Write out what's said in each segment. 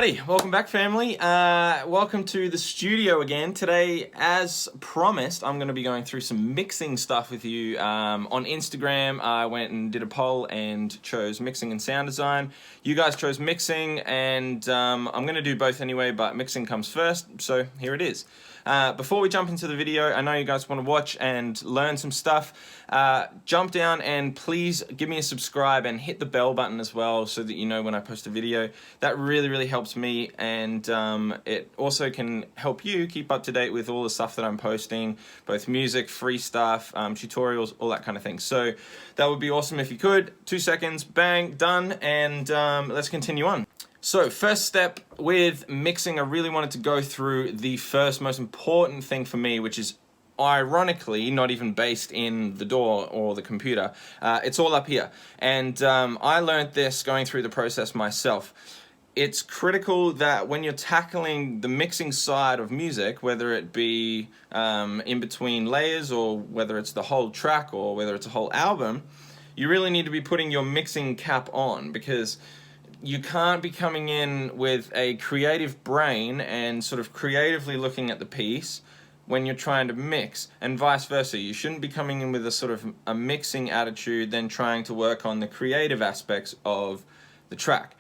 Alrighty, welcome back, family. Welcome to the studio again. Today, as promised, I'm going to be going through some mixing stuff with you. On Instagram, I went and did a poll and chose mixing and sound design. You guys chose mixing, and I'm going to do both anyway, but mixing comes first, so here it is. Before we jump into the video, I know you guys want to watch and learn some stuff. Jump down and please give me a subscribe and hit the bell button as well so that you know when I post a video. That really helps me, and it also can help you keep up to date with all the stuff that I'm posting, both music, free stuff, tutorials, all that kind of thing. So that would be awesome if you could. 2 seconds, bang, done, and let's continue on. So first step with mixing, I really wanted to go through the first most important thing for me, which is ironically not even based in the DAW or the computer. It's all up here, and I learned this going through the process myself. It's critical that when you're tackling the mixing side of music, whether it be in between layers or whether it's the whole track or whether it's a whole album, you really need to be putting your mixing cap on, because you can't be coming in with a creative brain and sort of creatively looking at the piece when you're trying to mix, and vice versa. You shouldn't be coming in with a sort of a mixing attitude then trying to work on the creative aspects of the track.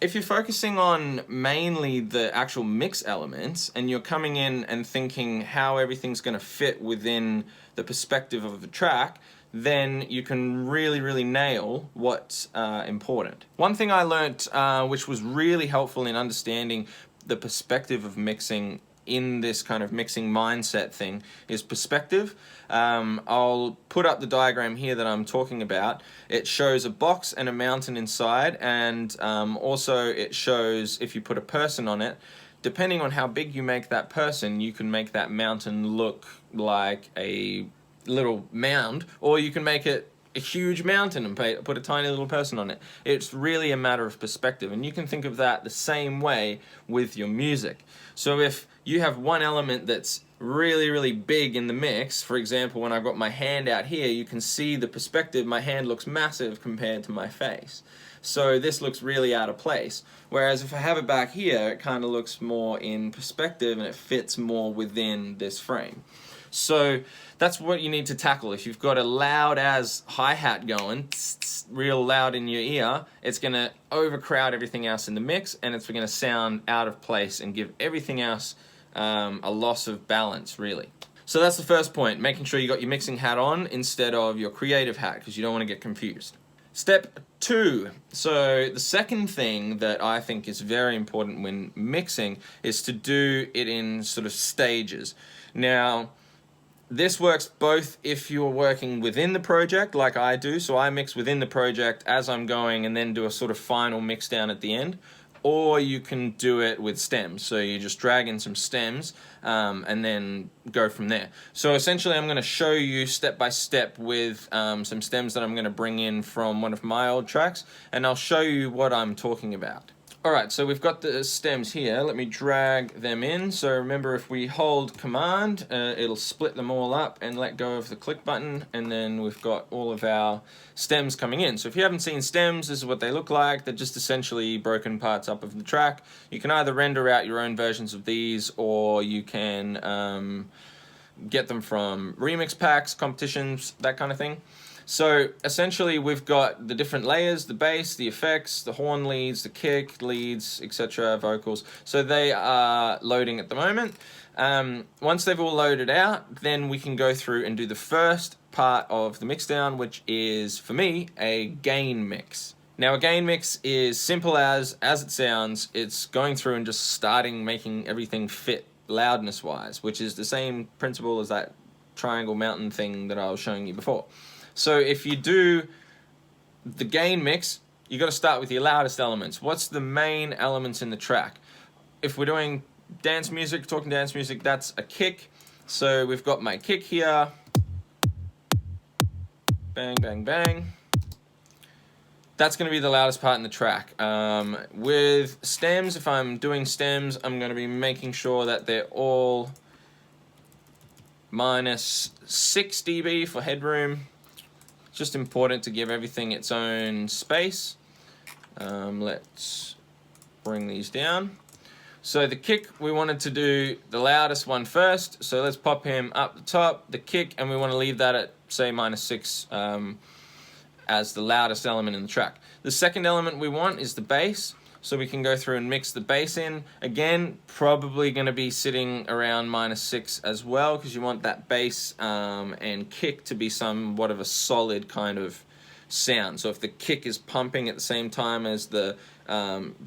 If you're focusing on mainly the actual mix elements and you're coming in and thinking how everything's going to fit within the perspective of the track, then you can really nail what's important. One thing I learnt which was really helpful in understanding the perspective of mixing in this kind of mixing mindset thing is perspective. I'll put up the diagram here that I'm talking about. It shows a box and a mountain inside, and also it shows if you put a person on it, depending on how big you make that person, you can make that mountain look like a little mound, or you can make it a huge mountain and put a tiny little person on it. It's really a matter of perspective, and you can think of that the same way with your music. So if you have one element that's really big in the mix, for example, when I've got my hand out here, you can see the perspective. My hand looks massive compared to my face, so this looks really out of place. Whereas if I have it back here, it kind of looks more in perspective and it fits more within this frame. So that's what you need to tackle. If you've got a loud as hi-hat going, real loud in your ear, it's going to overcrowd everything else in the mix, and it's going to sound out of place and give everything else a loss of balance, really. So that's the first point, making sure you got your mixing hat on instead of your creative hat, because you don't want to get confused. Step 2. So the second thing that I think is very important when mixing is to do it in sort of stages. Now, this works both if you're working within the project like I do, so I mix within the project as I'm going and then do a sort of final mix down at the end, or you can do it with stems, so you just drag in some stems and then go from there. So essentially I'm going to show you step by step with some stems that I'm going to bring in from one of my old tracks, and I'll show you what I'm talking about. Alright, so we've got the stems here. Let me drag them in. So remember, if we hold command, it'll split them all up and let go of the click button, and then we've got all of our stems coming in. So if you haven't seen stems, this is what they look like. They're just essentially broken parts up of the track. You can either render out your own versions of these, or you can get them from remix packs, competitions, that kind of thing. So essentially we've got the different layers, the bass, the effects, the horn leads, the kick leads, etc., vocals. So they are loading at the moment. Once they've all loaded out, then we can go through and do the first part of the mixdown, which is, for me, a gain mix. Now a gain mix is simple as it sounds. It's going through and just starting making everything fit loudness wise, which is the same principle as that triangle mountain thing that I was showing you before. So if you do the gain mix, you got to start with your loudest elements. What's the main elements in the track? If we're doing dance music, talking dance music, that's a kick. So we've got my kick here. Bang, bang, bang. That's going to be the loudest part in the track. With stems, if I'm doing stems, I'm going to be making sure that they're all minus 6 dB for headroom. It's just important to give everything its own space. Let's bring these down. So the kick, we wanted to do the loudest one first. So let's pop him up the top, the kick, and we want to leave that at, say, -6 as the loudest element in the track. The second element we want is the bass. So we can go through and mix the bass in. Again, probably going to be sitting around -6 as well, because you want that bass and kick to be somewhat of a solid kind of sound. So if the kick is pumping at the same time as the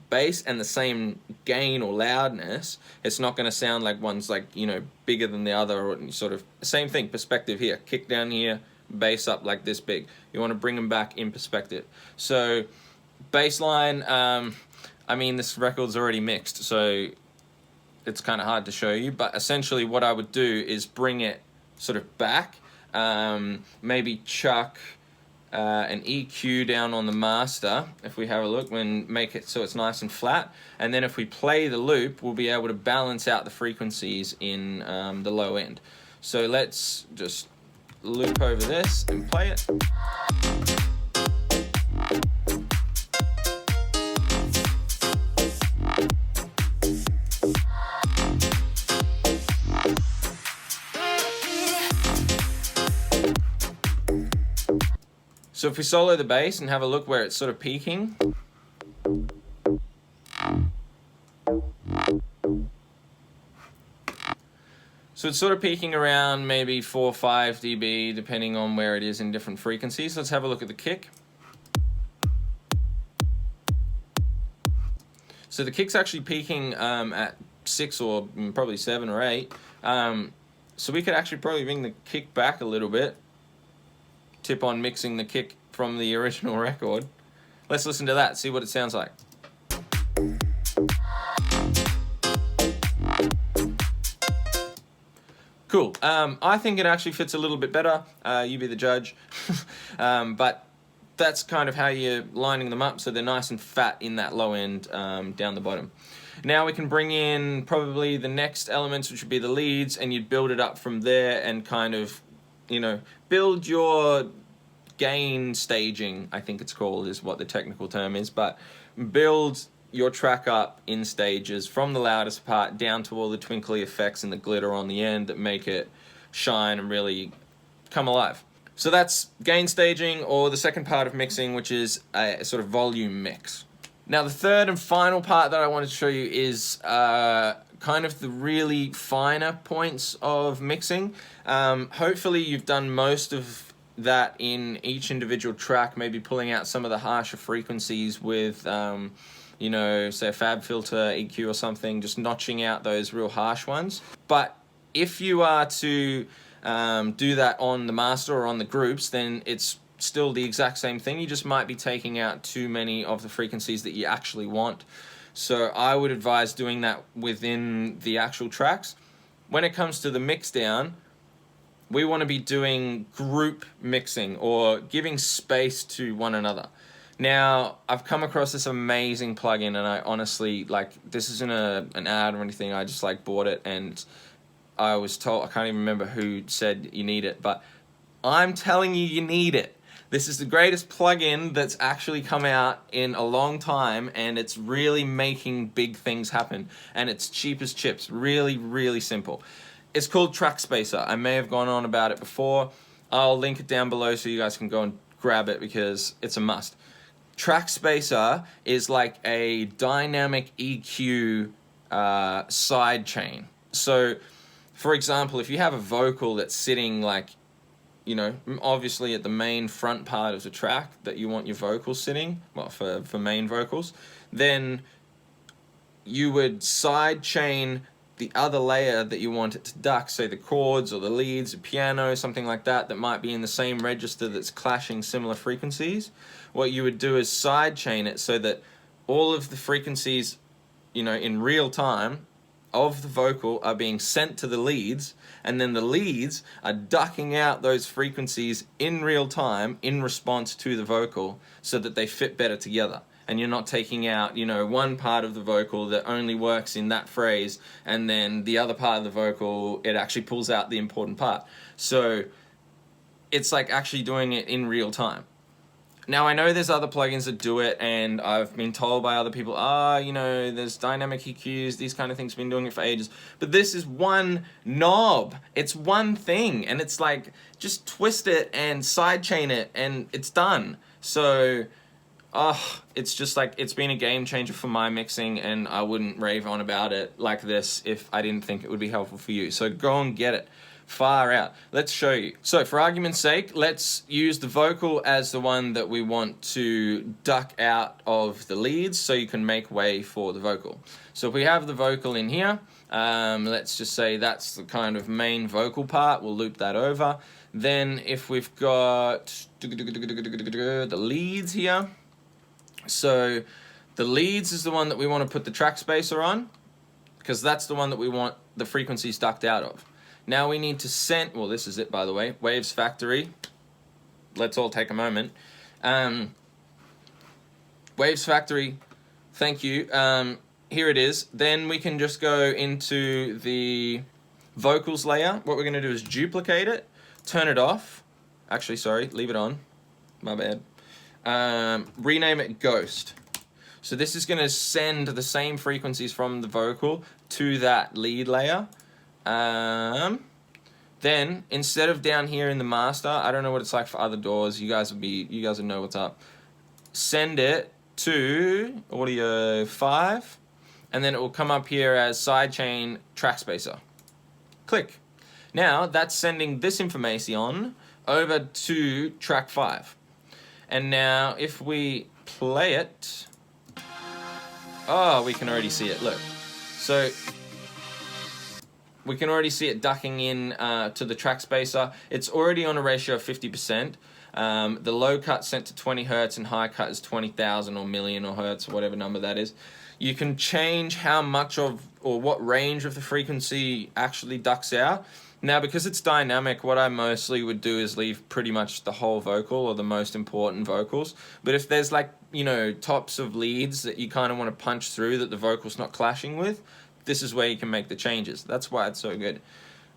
bass and the same gain or loudness, it's not going to sound like one's like, you know, bigger than the other, or sort of same thing, perspective here, kick down here, bass up like this big. You want to bring them back in perspective. So bass line, I mean, this record's already mixed, so it's kind of hard to show you, but essentially what I would do is bring it sort of back, maybe chuck an EQ down on the master, if we have a look, and make it so it's nice and flat, and then if we play the loop, we'll be able to balance out the frequencies in the low end. So let's just loop over this and play it. So if we solo the bass and have a look where it's sort of peaking. So it's sort of peaking around maybe 4 or 5 dB, depending on where it is in different frequencies. Let's have a look at the kick. So the kick's actually peaking at 6 or probably 7 or 8. So we could actually probably bring the kick back a little bit. Tip on mixing the kick from the original record. Let's listen to that, see what it sounds like. Cool. I think it actually fits a little bit better. You be the judge. But that's kind of how you're lining them up, so they're nice and fat in that low end down the bottom. Now we can bring in probably the next elements, which would be the leads, and you'd build it up from there and kind of, you know, build your gain staging, I think it's called, is what the technical term is, but build your track up in stages from the loudest part down to all the twinkly effects and the glitter on the end that make it shine and really come alive. So that's gain staging, or the second part of mixing, which is a sort of volume mix. Now the third and final part that I wanted to show you is kind of the really finer points of mixing. Hopefully you've done most of that in each individual track, maybe pulling out some of the harsher frequencies with you know, say a fab filter, EQ or something, just notching out those real harsh ones. But if you are to do that on the master or on the groups, then it's still the exact same thing. You just might be taking out too many of the frequencies that you actually want. So I would advise doing that within the actual tracks. When it comes to the mix down, we want to be doing group mixing or giving space to one another. Now, I've come across this amazing plugin, and I honestly, like, this isn't an ad or anything, I just like bought it, and I was told, I can't even remember who said you need it, but I'm telling you, you need it. This is the greatest plugin that's actually come out in a long time, and it's really making big things happen, and it's cheap as chips, really, really simple. It's called Trackspacer. I may have gone on about it before. I'll link it down below so you guys can go and grab it because it's a must. Trackspacer is like a dynamic EQ side chain. So, for example, if you have a vocal that's sitting like, you know, obviously at the main front part of the track that you want your vocals sitting, well, for main vocals, then you would side chain the other layer that you want it to duck, say the chords or the leads, the piano, something like that, that might be in the same register that's clashing similar frequencies. What you would do is side chain it so that all of the frequencies, you know, in real time of the vocal are being sent to the leads, and then the leads are ducking out those frequencies in real time in response to the vocal so that they fit better together. And you're not taking out, you know, one part of the vocal that only works in that phrase, and then the other part of the vocal, it actually pulls out the important part. So it's like actually doing it in real time. Now, I know there's other plugins that do it, and I've been told by other people, you know, there's dynamic EQs, these kind of things, been doing it for ages. But this is one knob. It's one thing, and it's like, just twist it and sidechain it, and it's done. So, it's just like, it's been a game changer for my mixing, and I wouldn't rave on about it like this if I didn't think it would be helpful for you. So go and get it. Far out. Let's show you. So for argument's sake, let's use the vocal as the one that we want to duck out of the leads so you can make way for the vocal. So if we have the vocal in here, let's just say that's the kind of main vocal part. We'll loop that over. Then if we've got the leads here, so the leads is the one that we want to put the track spacer on, because that's the one that we want the frequencies ducked out of. Now we need to send, well, this is it, by the way, Waves Factory. Let's all take a moment. Waves Factory, thank you. Here it is. Then we can just go into the vocals layer. What we're going to do is duplicate it, turn it off. Actually, sorry, leave it on. My bad. Rename it Ghost. So this is going to send the same frequencies from the vocal to that lead layer. Then instead of down here in the master, I don't know what it's like for other DAWs. You guys will know what's up. Send it to audio 5, and then it will come up here as sidechain track spacer. Click. Now that's sending this information over to track 5. And now if we play it, we can already see it. Look. So we can already see it ducking in to the track spacer. It's already on a ratio of 50%. The low cut sent to 20 hertz and high cut is 20,000 or million or hertz, or whatever number that is. You can change how much of, or what range of the frequency actually ducks out. Now, because it's dynamic, what I mostly would do is leave pretty much the whole vocal or the most important vocals. But if there's like, you know, tops of leads that you kind of want to punch through that the vocal's not clashing with, this is where you can make the changes. That's why it's so good.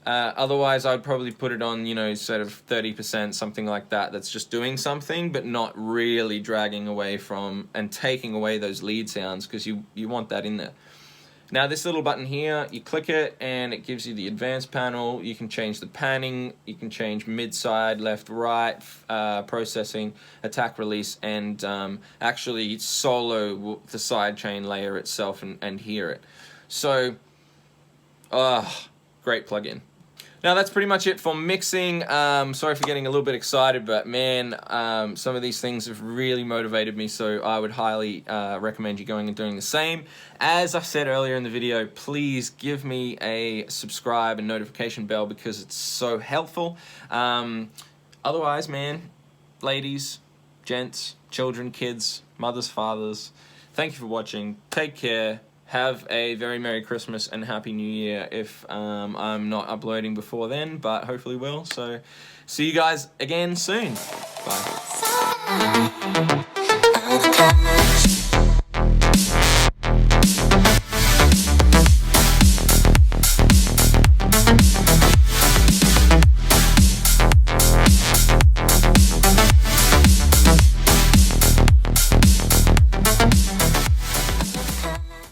Otherwise, I'd probably put it on, you know, sort of 30%, something like that, that's just doing something, but not really dragging away from and taking away those lead sounds, because you want that in there. Now, this little button here, you click it, and it gives you the advanced panel. You can change the panning, you can change mid-side, left, right, processing, attack, release, and actually solo the sidechain layer itself and hear it. So, great plugin. Now that's pretty much it for mixing. Sorry for getting a little bit excited, but man, some of these things have really motivated me, so I would highly recommend you going and doing the same. As I said earlier in the video, please give me a subscribe and notification bell because it's so helpful. Otherwise, man, ladies, gents, children, kids, mothers, fathers, thank you for watching. Take care. Have a very Merry Christmas and Happy New Year if I'm not uploading before then, but hopefully will. So see you guys again soon. Bye.